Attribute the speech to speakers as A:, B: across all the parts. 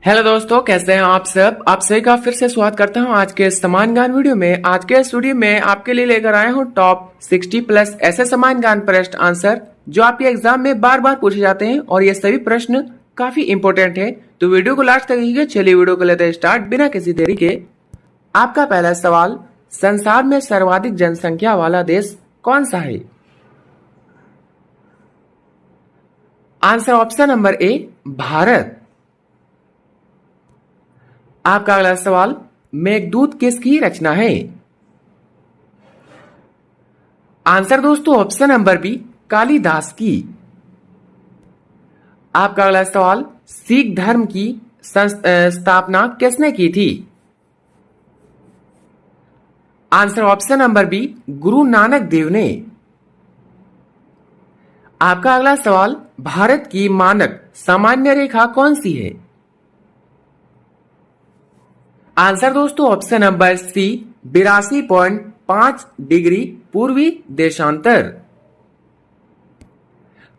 A: Hello दोस्तों, कैसे हैं आप सब। आप सभी का फिर से स्वागत करता हूं आज के समान ज्ञान वीडियो में। आज के इस वीडियो में आपके लिए लेकर आया हूं टॉप 60 प्लस ऐसे समान ज्ञान प्रश्न आंसर जो आपके एग्जाम में बार बार पूछे जाते हैं और ये सभी प्रश्न काफी इंपॉर्टेंट है। तो वीडियो को लास्ट तक देखिए। चलिए वीडियो को लेते हैं स्टार्ट बिना किसी देरी के। आपका पहला सवाल, संसार में सर्वाधिक जनसंख्या वाला देश कौन सा है। आंसर ऑप्शन नंबर ए, भारत। आपका अगला सवाल, मेघदूत किसकी रचना है। आंसर दोस्तों ऑप्शन नंबर बी, कालिदास की। आपका अगला सवाल, सिख धर्म की स्थापना किसने की थी। Answer option number B, Guru Nanak Dev ने। आपका अगला सवाल, भारत की मानक सामान्य रेखा कौन सी है। आंसर दोस्तों ऑप्शन नंबर सी, 82.5 डिग्री पूर्वी देशांतर।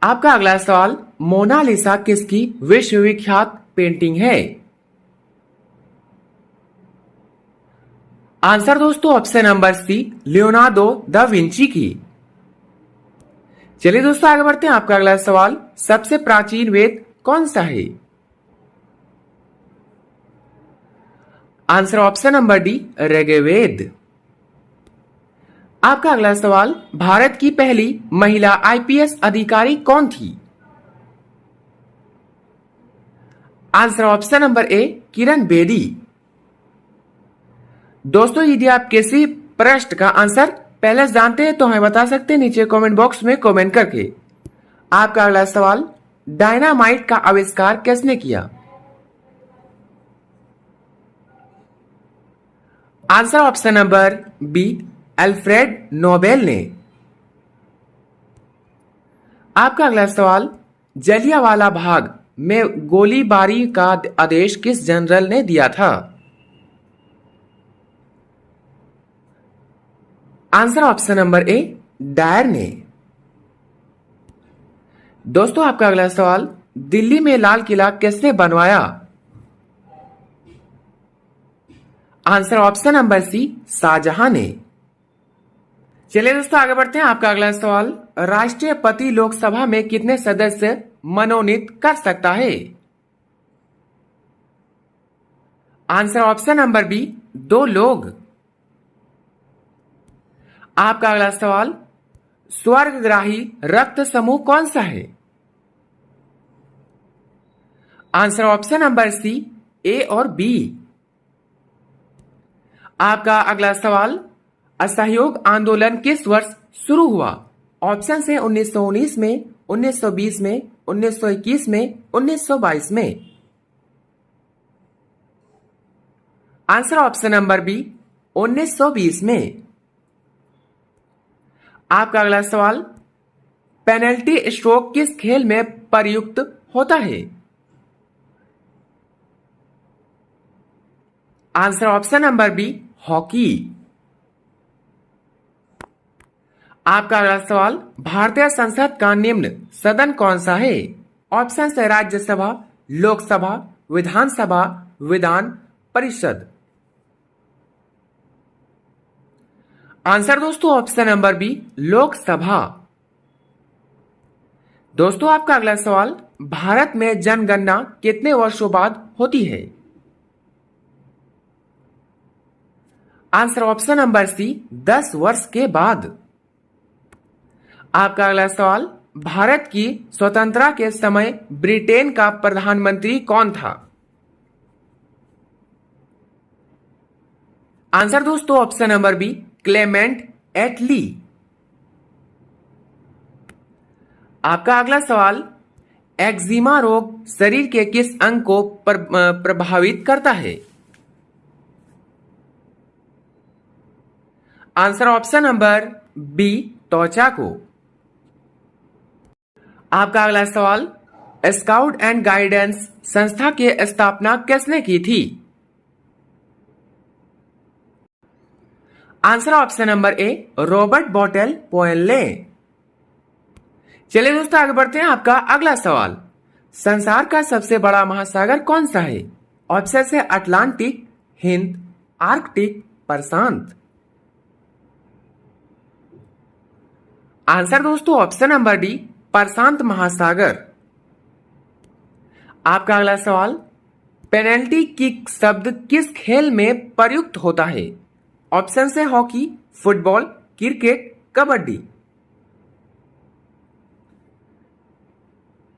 A: आपका अगला सवाल, मोनालिसा किसकी विश्वविख्यात पेंटिंग है। आंसर दोस्तों option number C, Leonardo da Vinci की। चलिए दोस्तों आगे बढ़ते हैं। आपका अगला सवाल, सबसे प्राचीन वेद कौन सा है। Answer option number D, Rigveda. आपका अगला सवाल, भारत की पहली महिला आईपीएस अधिकारी कौन थी। आंसर ऑप्शन नंबर ए, किरण बेदी। दोस्तों यदि आप किसी प्रश्न का आंसर पहले से जानते हैं तो हमें बता सकते हैं नीचे कमेंट बॉक्स में कमेंट करके। आपका अगला सवाल, डायनामाइट का आविष्कार किसने किया। Answer option number B, Alfred Nobel ने। आपका अगला सवाल, जलियांवाला बाग में गोलीबारी का आदेश किस जनरल ने दिया था। Answer option number A, Dyer ने। दोस्तों आपका अगला सवाल, दिल्ली में लाल किला किसने बनवाया। Answer option number C, Shah Jahan ने। चलिए दोस्तों आगे बढ़ते हैं। आपका अगला सवाल, राष्ट्रपति लोकसभा में कितने सदस्य मनोनीत कर सकता है। आंसर ऑप्शन नंबर बी, 2 लोग। आपका अगला सवाल, स्वर्गग्राही रक्त समूह कौन सा है। आंसर ऑप्शन नंबर सी, ए और बी। आपका अगला सवाल, असहयोग आंदोलन किस वर्ष शुरू हुआ। ऑप्शन है 1919 में, 1920 में, 1921 में, 1922 में। आंसर ऑप्शन नंबर बी, 1920 में। आपका अगला सवाल, पेनल्टी स्ट्रोक किस खेल में प्रयुक्त होता है। Answer option number B, hockey. आपका अगला सवाल, भारतीय संसद का निम्न सदन कौन सा है। ऑप्शन है राज्यसभा, लोकसभा, विधानसभा, विधान परिषद। आंसर दोस्तों ऑप्शन नंबर बी, लोकसभा। दोस्तों आपका अगला सवाल, भारत में जनगणना कितने वर्षों बाद होती है। आंसर ऑप्शन नंबर सी, 10 वर्ष के बाद। आपका अगला सवाल, भारत की स्वतंत्रता के समय ब्रिटेन का प्रधानमंत्री कौन था। आंसर दोस्तों ऑप्शन नंबर बी, क्लेमेंट एटली। आपका अगला सवाल, एक्जिमा रोग शरीर के किस अंग को प्रभावित करता है। आंसर ऑप्शन नंबर बी, त्वचा को। आपका अगला सवाल, स्काउट एंड गाइडेंस संस्था की स्थापना किसने की थी। Answer option number A, Robert Baden Powell ने। चलिए दोस्तों आगे बढ़ते हैं। आपका अगला सवाल, संसार का सबसे बड़ा महासागर कौन सा है। ऑप्शन से अटलांटिक, हिंद, आर्कटिक, प्रशांत। आंसर दोस्तों ऑप्शन नंबर डी, प्रशांत महासागर। आपका अगला सवाल, पेनल्टी किक शब्द किस खेल में प्रयुक्त होता है? ऑप्शन से hockey, football, cricket, kabaddi.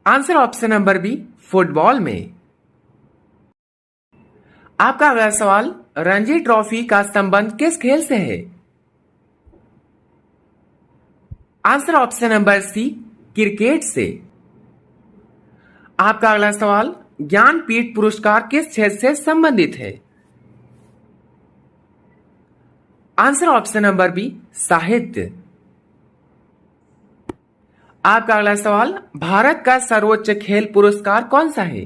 A: Answer option number B, football में। आपका अगला सवाल, रणजी ट्रॉफी का संबंध किस खेल से है? Answer option number C, cricket से। आपका अगला सवाल, ज्ञानपीठ पुरस्कार किस क्षेत्र से संबंधित है? आंसर ऑप्शन नंबर बी, साहित्य। आपका अगला सवाल, भारत का सर्वोच्च खेल पुरस्कार कौन सा है?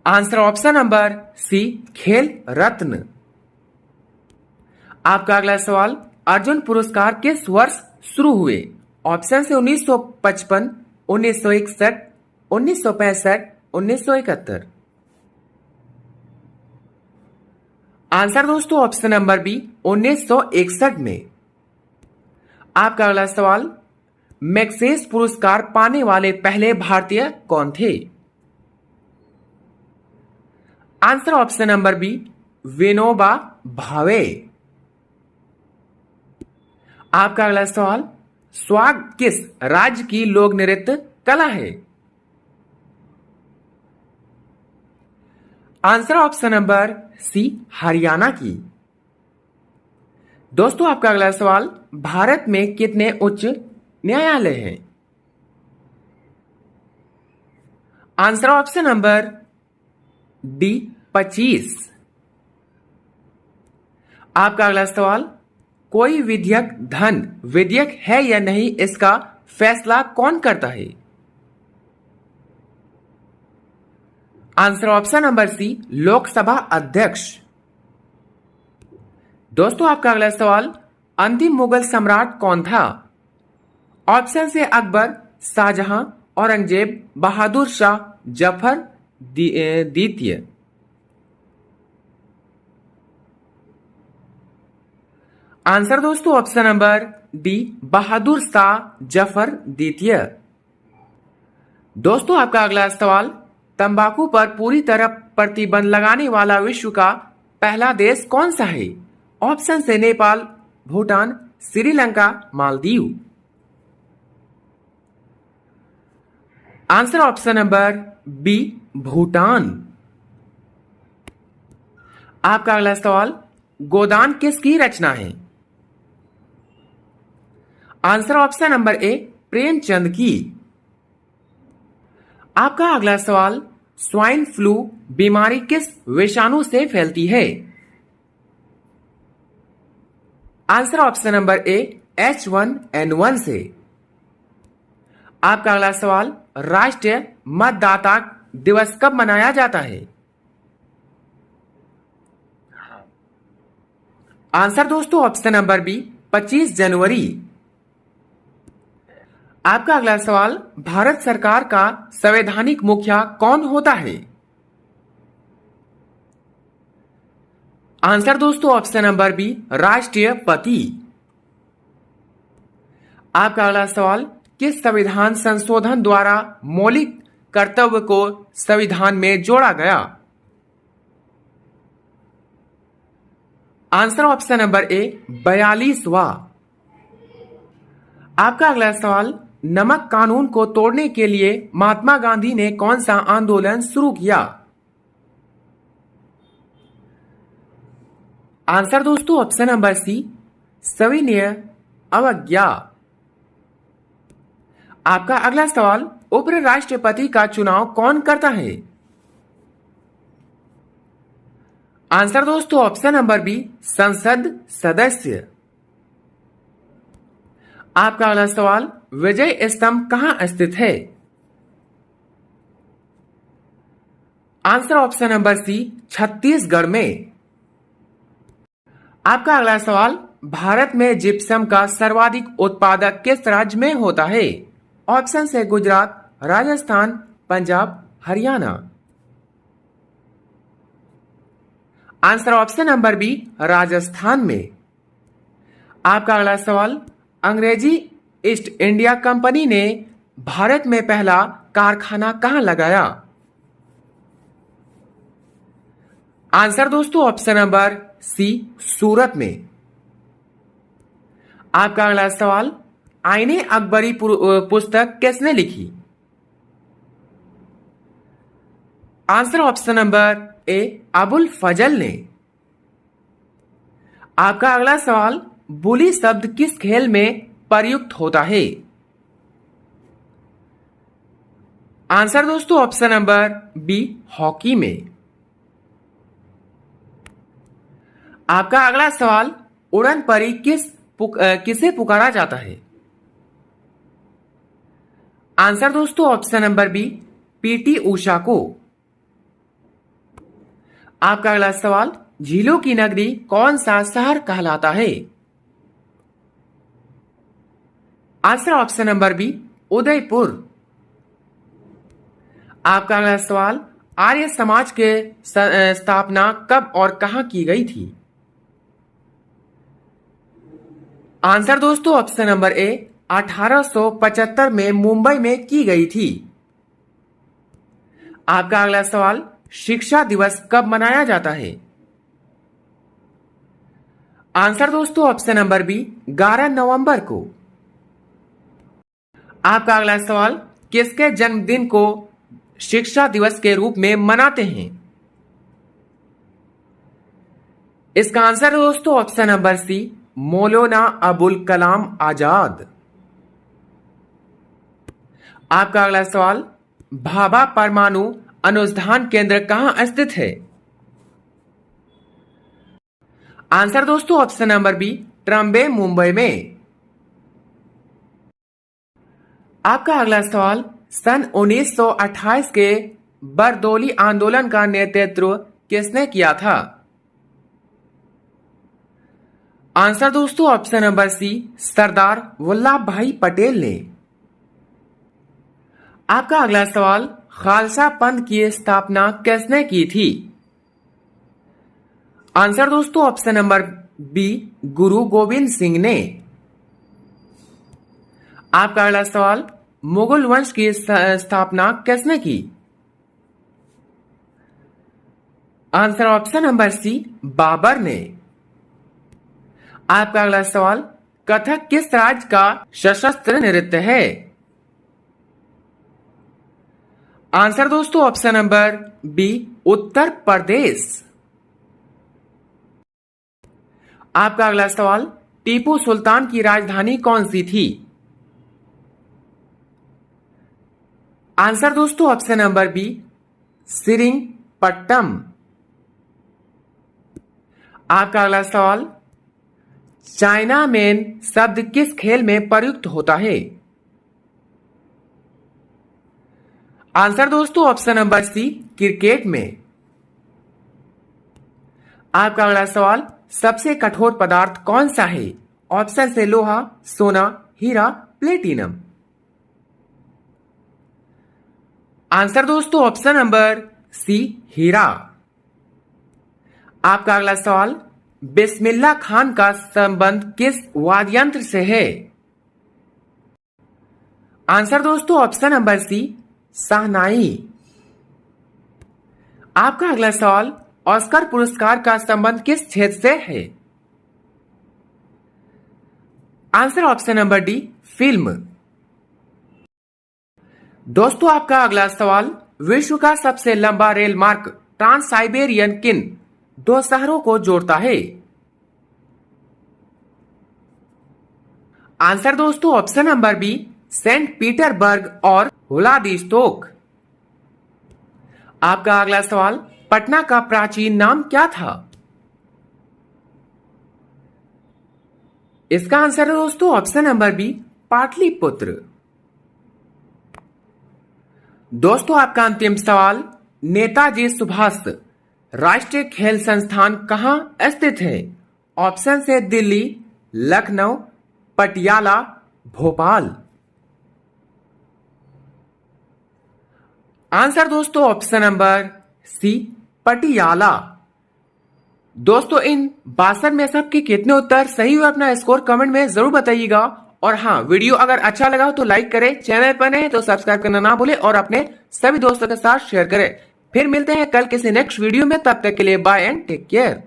A: आंसर ऑप्शन नंबर सी, खेल रत्न। आपका अगला सवाल, अर्जुन पुरस्कार किस वर्ष शुरू हुए? ऑप्शन से 1955, 1961, 1965, 1971। आंसर दोस्तों ऑप्शन नंबर बी, 1961 में। आपका अगला सवाल, मैग्सेसे पुरस्कार पाने वाले पहले भारतीय कौन थे? Answer option number B, Vinoba Bhave. आपका अगला सवाल, स्वाग किस राज्य की लोक नृत्य कला है? Answer option number C, Haryana की। दोस्तों आपका अगला सवाल, भारत में कितने उच्च न्यायालय हैं? Answer option number D, 25। आपका अगला सवाल, कोई विधेयक धन विधेयक है या नहीं, इसका फैसला कौन करता है? Answer option number C, Lok Sabha अध्यक्ष। दोस्तों आपका अगला सवाल, अंतिम मुगल सम्राट कौन था? ऑप्शन से अकबर, शाहजहां, औरंगजेब, बहादुर शाह, जफर द्वितीय। आंसर दोस्तों option number D, Bahadur Shah Zafar द्वितीय। दोस्तों आपका अगला सवाल, तंबाकू पर पूरी तरह प्रतिबंध लगाने वाला विश्व का पहला देश कौन सा है? ऑप्शन से Nepal, Bhutan, Sri Lanka, Maldives. Answer option number B, Bhutan. आपका अगला सवाल, गोदान किसकी रचना है? Answer option number A, Premchand की। आपका अगला सवाल, स्वाइन फ्लू बीमारी किस विषाणु से फैलती है? आंसर ऑप्शन नंबर ए, H1N1 से। आपका अगला सवाल, राष्ट्रीय मतदाता दिवस कब मनाया जाता है? आंसर दोस्तों ऑप्शन नंबर बी, 25 जनवरी। आपका अगला सवाल, भारत सरकार का संवैधानिक मुखिया कौन होता है? आंसर दोस्तों ऑप्शन नंबर बी, राष्ट्रपति। आपका अगला सवाल, किस संविधान संशोधन द्वारा मौलिक कर्तव्य को संविधान में जोड़ा गया? आंसर ऑप्शन नंबर ए, 42वां। आपका अगला सवाल, नमक कानून को तोड़ने के लिए महात्मा गांधी ने कौन सा आंदोलन शुरू किया? आंसर दोस्तों ऑप्शन नंबर सी, सविनय अवज्ञा। आपका अगला सवाल, उपराष्ट्रपति का चुनाव कौन करता है? आंसर दोस्तों ऑप्शन नंबर बी, संसद सदस्य। आपका अगला सवाल, विजय स्तंभ कहां स्थित है? Answer option number C, Chhattisgarh में। आपका अगला सवाल, भारत में जिप्सम का सर्वाधिक उत्पादक किस राज्य में होता है? ऑप्शन से Gujarat, Rajasthan, Punjab, Haryana. Answer option number B, Rajasthan में। आपका अगला सवाल, अंग्रेजी ईस्ट इंडिया कंपनी ने भारत में पहला कारखाना कहां लगाया? आंसर दोस्तों ऑप्शन नंबर सी, सूरत में। आपका अगला सवाल, आईने अकबरी पुस्तक किसने लिखी? Answer option number A, Abul Fazal ने। आपका अगला सवाल, बुली शब्द किस खेल में प्रयुक्त होता है? आंसर दोस्तों ऑप्शन नंबर बी, हॉकी में। आपका अगला सवाल, उड़न परी किसे पुकारा जाता है? आंसर दोस्तों option number B, PT Usha को। आपका अगला सवाल, झीलों की नगरी कौन सा शहर कहलाता है? Answer option number B, Udaipur. आपका अगला सवाल, आर्य समाज के स्थापना कब और कहां की गई थी? आंसर दोस्तों ऑप्शन नंबर ए, 1875 में मुंबई में की गई थी। आपका अगला सवाल, शिक्षा दिवस कब मनाया जाता है? आंसर दोस्तों ऑप्शन नंबर बी, 11 नवंबर को। आपका अगला सवाल, किसके जन्मदिन को शिक्षा दिवस के रूप में मनाते हैं? इसका आंसर दोस्तों ऑप्शन नंबर सी, मौलाना अबुल कलाम आजाद। आपका अगला सवाल, भाभा परमाणु अनुसंधान केंद्र कहां स्थित है? आंसर दोस्तों ऑप्शन नंबर बी, ट्रम्बे मुंबई में। आपका अगला सवाल, सन 1928 के बरदौली आंदोलन का नेतृत्व किसने किया था? आंसर दोस्तों ऑप्शन नंबर सी, सरदार वल्लभ भाई पटेल ने। आपका अगला सवाल, खालसा पंथ की स्थापना किसने की थी? आंसर दोस्तों ऑप्शन नंबर बी, गुरु गोविंद सिंह ने। आपका अगला सवाल, मुगल वंश की स्थापना किसने की? Answer option number C, Babur ने। आपका अगला सवाल, कथक किस राज्य का सशस्त्र नृत्य है? आंसर दोस्तों option number B, Uttar Pradesh. आपका अगला सवाल, टीपू सुल्तान की राजधानी कौन सी थी? आंसर दोस्तों ऑप्शन नंबर बी, श्रीरंगपट्टनम। आपका अगला सवाल, चाइना मैन शब्द किस खेल में प्रयुक्त होता है? आंसर दोस्तों ऑप्शन नंबर सी, क्रिकेट में। आपका अगला सवाल, सबसे कठोर पदार्थ कौन सा है? ऑप्शन से लोहा, सोना, हीरा, प्लेटिनम। आंसर दोस्तों ऑप्शन नंबर सी, हीरा। आपका अगला सवाल, बिस्मिल्लाह खान का संबंध किस वाद्ययंत्र से है? आंसर दोस्तों ऑप्शन नंबर सी, शहनाई। आपका अगला सवाल, ऑस्कर पुरस्कार का संबंध किस क्षेत्र से है? Answer option number D, film. दोस्तों आपका अगला सवाल, विश्व का सबसे लंबा रेल मार्ग ट्रांस साइबेरियन किन दो शहरों को जोड़ता है? आंसर दोस्तों option number B, Saint Petersburg और व्लादिवोस्तोक। आपका अगला सवाल, पटना का प्राचीन नाम क्या था? इसका आंसर है दोस्तों ऑप्शन नंबर बी, पाटलिपुत्र। दोस्तों आपका अंतिम सवाल, नेताजी सुभाष राष्ट्रीय खेल संस्थान कहां स्थित है? ऑप्शन से दिल्ली, लखनऊ, पटियाला, भोपाल। आंसर दोस्तों ऑप्शन नंबर सी, पटियाला। दोस्तों इन 62 में से आपके कितने उत्तर सही हुए अपना स्कोर कमेंट में जरूर बताइएगा। और हाँ, वीडियो अगर अच्छा लगा हो तो लाइक करें, चैनल पर नए तो सब्सक्राइब करना ना भूलें और अपने सभी दोस्तों के साथ शेयर करें। फिर मिलते हैं कल किसी नेक्स्ट वीडियो में, तब तक के लिए बाय एंड टेक केयर।